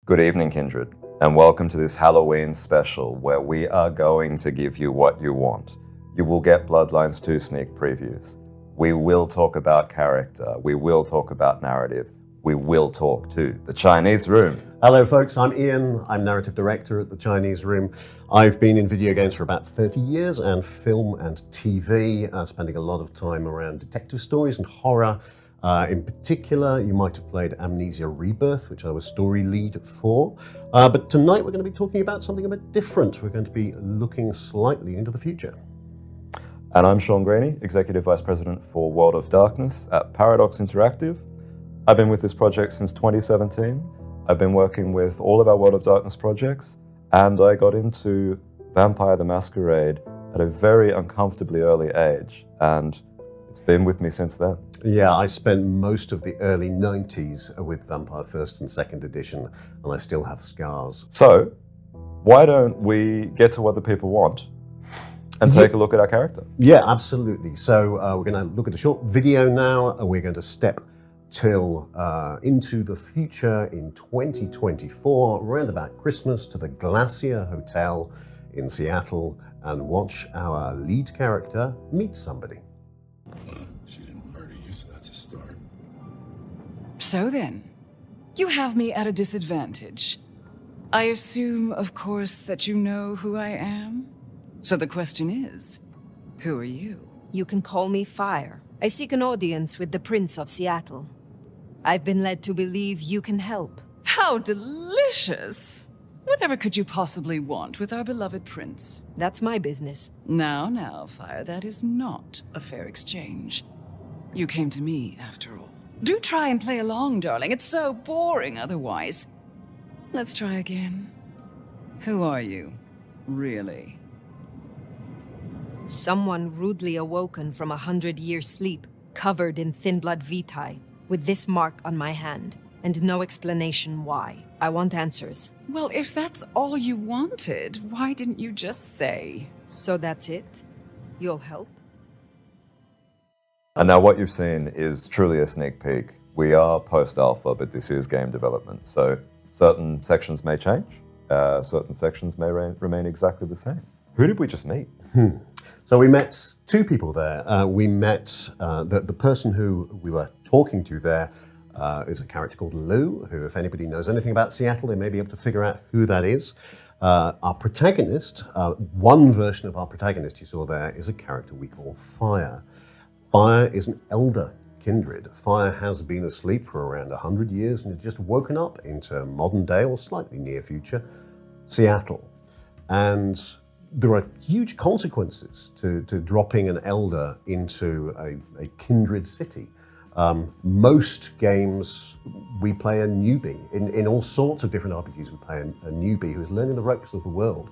Good evening, Kindred, and welcome to this Halloween special where we are going to give you what you want. You will get Bloodlines 2 sneak previews. We will talk about character. We will talk about narrative. We will talk to the Chinese Room. Hello folks, I'm Ian. I'm narrative director at the Chinese Room. I've been in video games for about 30 years and film and TV, spending a lot of time around detective stories and horror. In particular, you might have played Amnesia Rebirth, which I was story lead for. But tonight we're going to be talking about something a bit different. We're going to be looking slightly into the future. And I'm Sean Graney, Executive Vice President for World of Darkness at Paradox Interactive. I've been with this project since 2017. I've been working with all of our World of Darkness projects, and I got into Vampire the Masquerade at a very uncomfortably early age, and it's been with me since then. Yeah, I spent most of the early 90s with Vampire 1st and 2nd edition, and I still have scars. So, why don't we get to what the people want and take a look at our character? Yeah, absolutely. So we're going to look at a short video now, and we're going to step into the future in 2024, around about Christmas, to the Glacier Hotel in Seattle, and watch our lead character meet somebody. She didn't murder you, so that's a start. So then, you have me at a disadvantage. I assume, of course, that you know who I am? So the question is, who are you? You can call me Fire. I seek an audience with the Prince of Seattle. I've been led to believe you can help. How delicious! Whatever could you possibly want with our beloved prince? That's my business. Now, Fire, that is not a fair exchange. You came to me, after all. Do try and play along, darling. It's so boring otherwise. Let's try again. Who are you, really? Someone rudely awoken from 100-year sleep, covered in thin blood vitae, with this mark on my hand, and no explanation why. I want answers. Well, if that's all you wanted, why didn't you just say? So that's it? You'll help? And now what you've seen is truly a sneak peek. We are post-alpha, but this is game development, so certain sections may change, certain sections may remain exactly the same. Who did we just meet? So we met two people there. We met the person who we were talking to there is a character called Lou, who, if anybody knows anything about Seattle, they may be able to figure out who that is. Our protagonist, one version of our protagonist you saw there, is a character we call Fire. Fire is an elder kindred. Fire has been asleep for around 100 years and has just woken up into modern day, or slightly near future, Seattle. And there are huge consequences to dropping an elder into a kindred city. Most games, we play a newbie. In all sorts of different RPGs, we play a newbie who is learning the ropes of the world.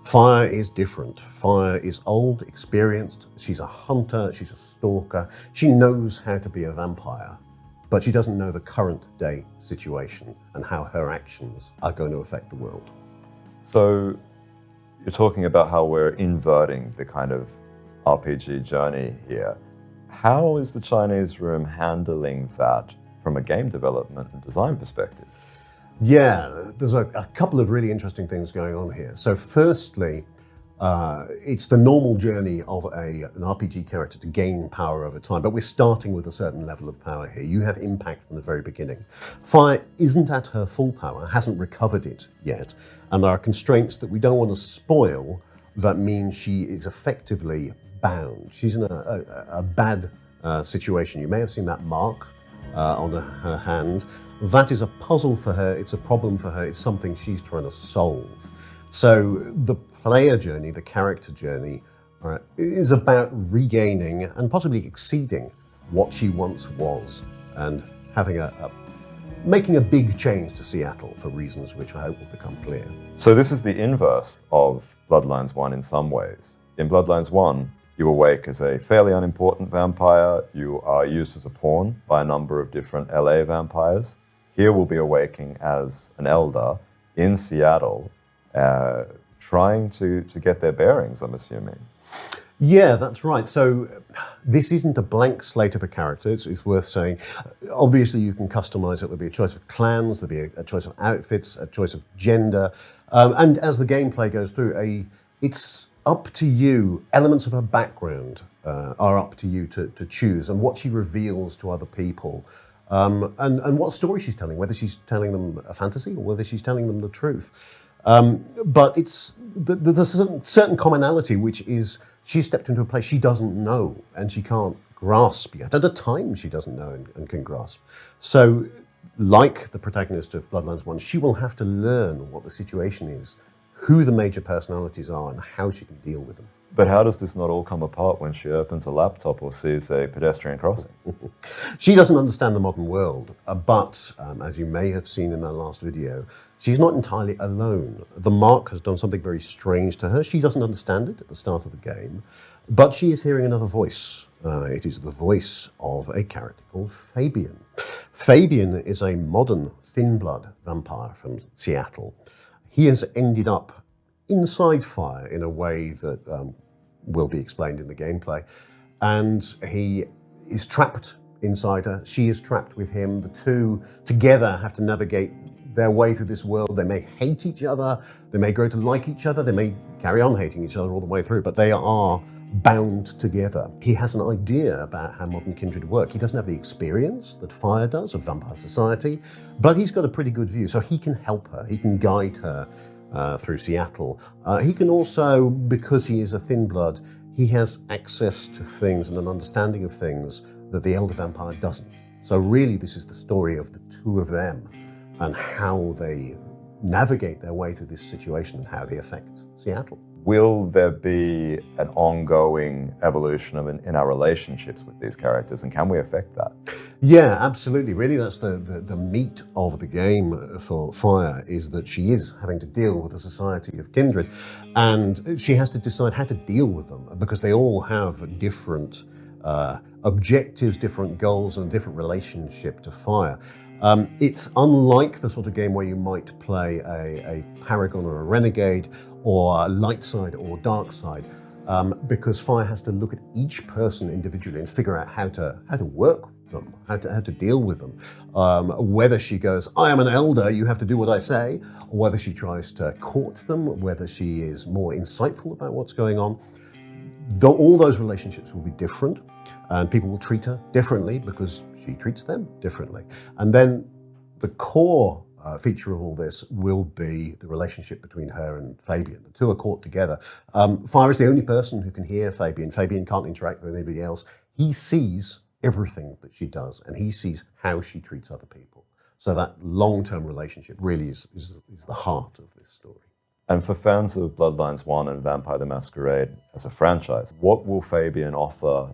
Fire is different. Fire is old, experienced. She's a hunter, she's a stalker. She knows how to be a vampire, but she doesn't know the current day situation and how her actions are going to affect the world. So you're talking about how we're inverting the kind of RPG journey here. How is the Chinese Room handling that from a game development and design perspective? Yeah, there's a couple of really interesting things going on here. So firstly, it's the normal journey of an RPG character to gain power over time, but we're starting with a certain level of power here. You have impact from the very beginning. Fire isn't at her full power, hasn't recovered it yet, and there are constraints that we don't want to spoil that mean she is effectively bound. She's in a bad situation. You may have seen that mark on her hand. That is a puzzle for her, it's a problem for her, it's something she's trying to solve. So the player journey, the character journey, is about regaining and possibly exceeding what she once was, and having making a big change to Seattle for reasons which I hope will become clear. So this is the inverse of Bloodlines 1 in some ways. In Bloodlines 1, you awake as a fairly unimportant vampire. You are used as a pawn by a number of different LA vampires. Here we'll be awaking as an elder in Seattle, trying to get their bearings, I'm assuming. Yeah, that's right. So this isn't a blank slate of a character. It's worth saying. Obviously, you can customize it. There'll be a choice of clans. There'll be a choice of outfits, a choice of gender, and as the gameplay goes through, it's up to you. Elements of her background are up to you to choose, and what she reveals to other people, and what story she's telling. Whether she's telling them a fantasy or whether she's telling them the truth. But there's a certain commonality, which is she's stepped into a place she doesn't know and she can't grasp yet. At a time she doesn't know and can grasp. So, like the protagonist of Bloodlines 1, she will have to learn what the situation is, who the major personalities are, and how she can deal with them. But how does this not all come apart when she opens a laptop or sees a pedestrian crossing? She doesn't understand the modern world, but as you may have seen in that last video, she's not entirely alone. The Mark has done something very strange to her. She doesn't understand it at the start of the game, but she is hearing another voice. It is the voice of a character called Fabian. Fabian is a modern thin-blood vampire from Seattle. He has ended up inside Fire in a way that will be explained in the gameplay. And he is trapped inside her. She is trapped with him. The two together have to navigate their way through this world. They may hate each other. They may grow to like each other. They may carry on hating each other all the way through, but they are bound together. He has an idea about how modern kindred work. He doesn't have the experience that Fire does of vampire society, but he's got a pretty good view. So he can help her. He can guide her through Seattle. He can also, because he is a thin blood, he has access to things and an understanding of things that the elder vampire doesn't. So really this is the story of the two of them and how they navigate their way through this situation and how they affect Seattle. Will there be an ongoing evolution in our relationships with these characters, and can we affect that? Yeah, absolutely. Really, that's the meat of the game for Fire, is that she is having to deal with a society of kindred, and she has to decide how to deal with them, because they all have different objectives, different goals, and a different relationship to Fire. It's unlike the sort of game where you might play a Paragon or a Renegade, or a light side or dark side, because Fire has to look at each person individually and figure out how to work them, how to deal with them. Whether she goes, I am an elder, you have to do what I say, or whether she tries to court them, whether she is more insightful about what's going on. All those relationships will be different, and people will treat her differently because she treats them differently. And then the core feature of all this will be the relationship between her and Fabian. The two are caught together. Fire is the only person who can hear Fabian. Fabian can't interact with anybody else. He sees everything that she does, and he sees how she treats other people. So that long-term relationship really is the heart of this story. And for fans of Bloodlines 1 and Vampire the Masquerade as a franchise, what will Fabian offer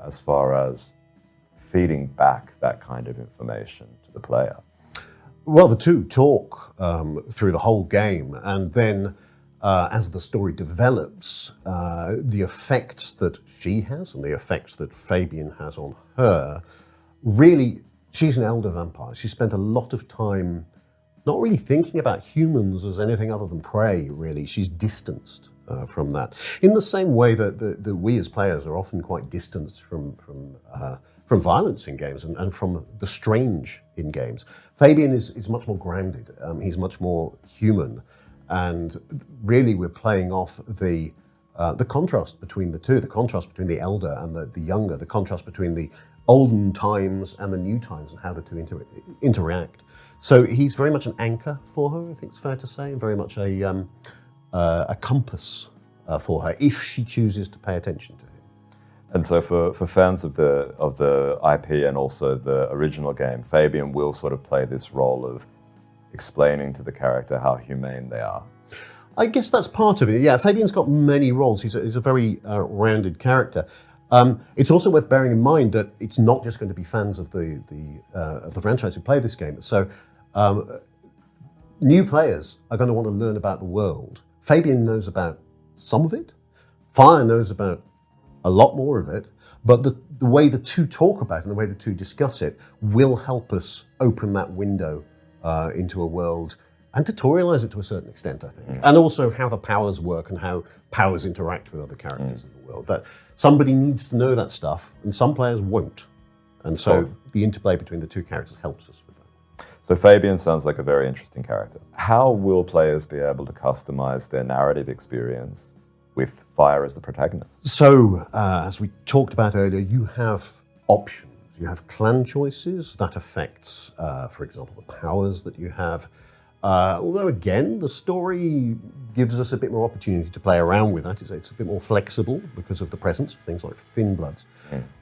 as far as feeding back that kind of information to the player? Well, the two talk through the whole game, and then as the story develops, the effects that she has and the effects that Fabian has on her, really, she's an elder vampire. She spent a lot of time not really thinking about humans as anything other than prey, really. She's distanced from that. In the same way that we as players are often quite distanced from violence in games and from the strange in games. Fabian is much more grounded. He's much more human, and really we're playing off the contrast between the two, the contrast between the elder and the younger, the contrast between the olden times and the new times and how the two interact. So he's very much an anchor for her, I think it's fair to say, and very much a compass for her if she chooses to pay attention to him. And so for fans of the IP and also the original game, Fabian will sort of play this role of explaining to the character how humane they are. I guess that's part of it. Yeah, Fabian's got many roles. He's a very rounded character. It's also worth bearing in mind that it's not just going to be fans of the franchise who play this game. So new players are going to want to learn about the world. Fabian knows about some of it. Fire knows about a lot more of it, but the way the two talk about it and the way the two discuss it will help us open that window into a world and tutorialize it to a certain extent, I think. And also how the powers work and how powers interact with other characters in the world. That somebody needs to know that stuff, and some players won't. And so the interplay between the two characters helps us with that. So Fabian sounds like a very interesting character. How will players be able to customize their narrative experience with Fire as the protagonist? So, as we talked about earlier, you have options. You have clan choices that affects, for example, the powers that you have. Although again, the story gives us a bit more opportunity to play around with that. It's a bit more flexible because of the presence of things like thin bloods.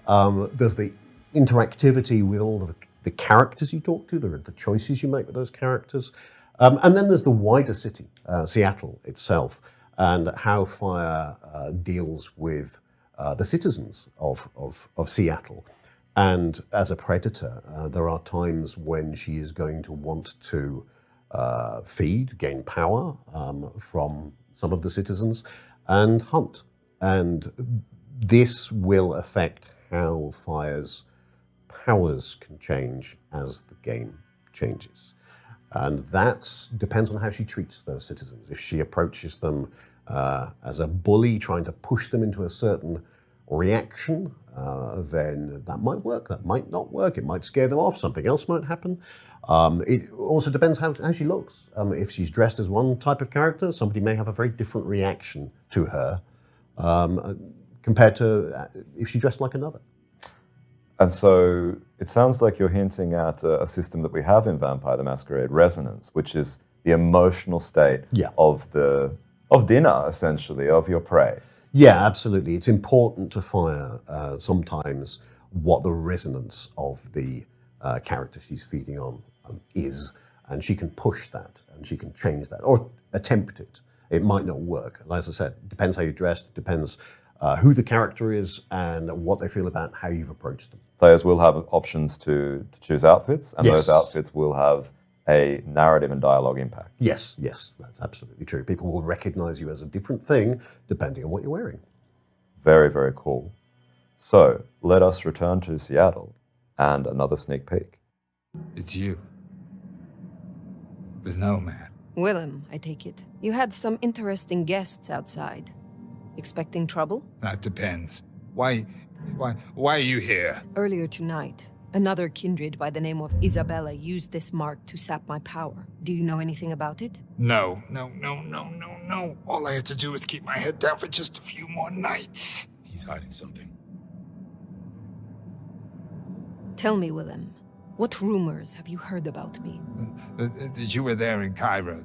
There's the interactivity with all the characters you talk to, the choices you make with those characters. And then there's the wider city, Seattle itself, and how Fire deals with the citizens of Seattle. And as a predator, there are times when she is going to want to gain power from some of the citizens, and hunt. And this will affect how Fire's powers can change as the game changes. And that depends on how she treats those citizens. If she approaches them as a bully, trying to push them into a certain reaction, then that might work, that might not work, it might scare them off, something else might happen. It also depends how she looks. If she's dressed as one type of character, somebody may have a very different reaction to her compared to if she dressed like another. And so it sounds like you're hinting at a system that we have in Vampire the Masquerade, resonance, which is the emotional state of dinner, essentially, of your prey. Yeah, absolutely. It's important to Fire sometimes what the resonance of the character she's feeding on is, and she can push that, and she can change that, or attempt it. It might not work. As I said, it depends how you're dressed, it depends who the character is, and what they feel about how you've approached them. Players will have options to choose outfits, and those outfits will have a narrative and dialogue impact. Yes, that's absolutely true. People will recognize you as a different thing depending on what you're wearing. Very, very cool. So let us return to Seattle and another sneak peek. It's you. The Nomad. Willem, I take it. You had some interesting guests outside. Expecting trouble? That depends. Why are you here? Earlier tonight, another kindred by the name of Isabella used this mark to sap my power. Do you know anything about it? No. All I had to do was keep my head down for just a few more nights. He's hiding something. Tell me, Willem, what rumors have you heard about me? That you were there in Cairo.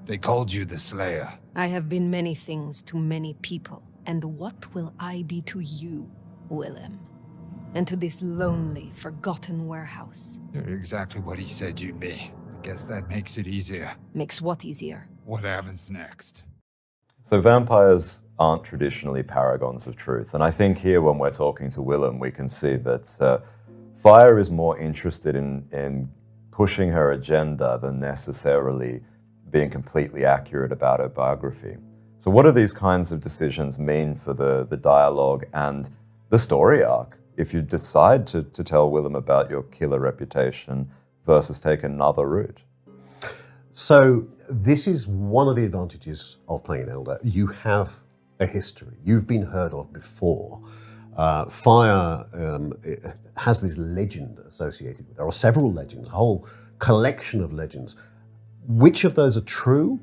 They called you the Slayer. I have been many things to many people. And what will I be to you, Willem? And to this lonely, forgotten warehouse? You're exactly what he said you'd be. I guess that makes it easier. Makes what easier? What happens next? So vampires aren't traditionally paragons of truth. And I think here when we're talking to Willem, we can see that Fire is more interested in pushing her agenda than necessarily being completely accurate about her biography. So what do these kinds of decisions mean for the dialogue and the story arc if you decide to tell Willem about your killer reputation versus take another route? So this is one of the advantages of playing an Elder. You have a history. You've been heard of before. Fire has this legend associated with it. There are several legends, a whole collection of legends. Which of those are true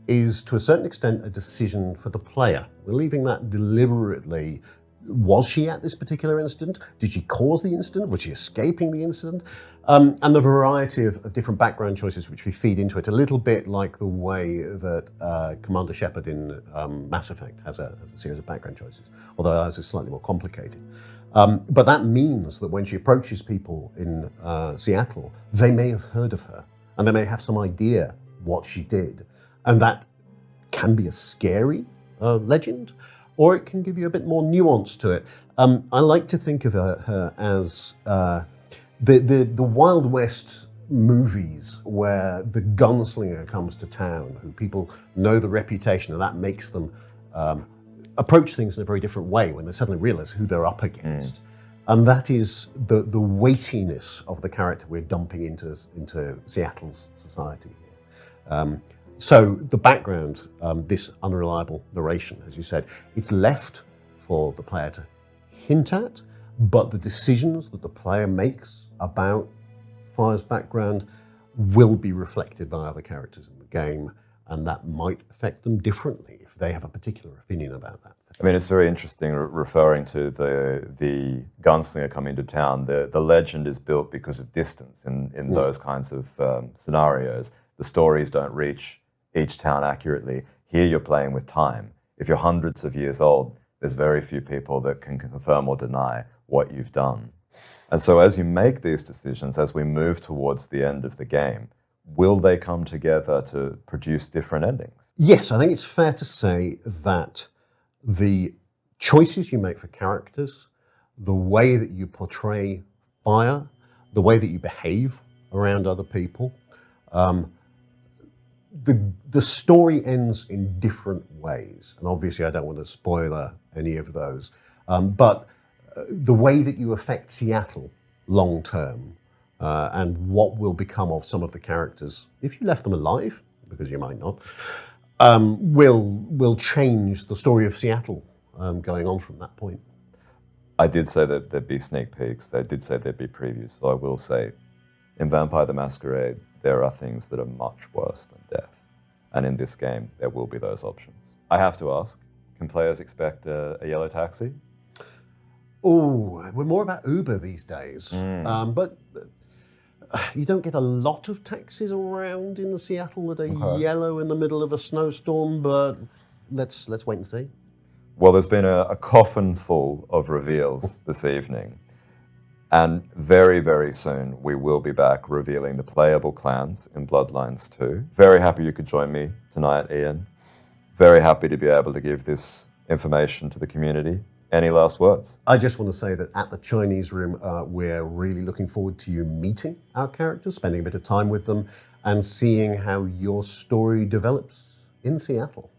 is, to a certain extent, a decision for the player. We're leaving that deliberately. Was she at this particular incident? Did she cause the incident? Was she escaping the incident? And the variety of different background choices which we feed into it, a little bit like the way that Commander Shepard in Mass Effect has a series of background choices, although ours is slightly more complicated. But that means that when she approaches people in Seattle, they may have heard of her, and they may have some idea what she did. And that can be a scary legend, or it can give you a bit more nuance to it. I like to think of her as the Wild West movies where the gunslinger comes to town, who people know the reputation, and that makes them approach things in a very different way when they suddenly realize who they're up against. And that is the weightiness of the character we're dumping into Seattle's society here. So the background, this unreliable narration, as you said, it's left for the player to hint at, but the decisions that the player makes about Fire's background will be reflected by other characters in the game, and that might affect them differently if they have a particular opinion about that. I mean, it's very interesting referring to the gunslinger coming to town. The legend is built because of distance in those kinds of scenarios. The stories don't reach each town accurately. Here you're playing with time. If you're hundreds of years old, there's very few people that can confirm or deny what you've done. And so as you make these decisions, as we move towards the end of the game, will they come together to produce different endings? Yes, I think it's fair to say that the choices you make for characters, the way that you portray Fire, the way that you behave around other people, the story ends in different ways. And obviously I don't want to spoiler any of those, but the way that you affect Seattle long term, and what will become of some of the characters, if you left them alive, because you might not, will change the story of Seattle going on from that point. I did say that there'd be sneak peeks. They did say there'd be previews. So I will say, in Vampire the Masquerade, there are things that are much worse than death. And in this game, there will be those options. I have to ask, can players expect a yellow taxi? Oh, we're more about Uber these days. But you don't get a lot of taxis around in Seattle that are yellow in the middle of a snowstorm, but let's wait and see. Well, there's been a coffin full of reveals this evening. And very, very soon, we will be back revealing the playable clans in Bloodlines 2. Very happy you could join me tonight, Ian. Very happy to be able to give this information to the community. Any last words? I just want to say that at the Chinese Room, we're really looking forward to you meeting our characters, spending a bit of time with them, and seeing how your story develops in Seattle.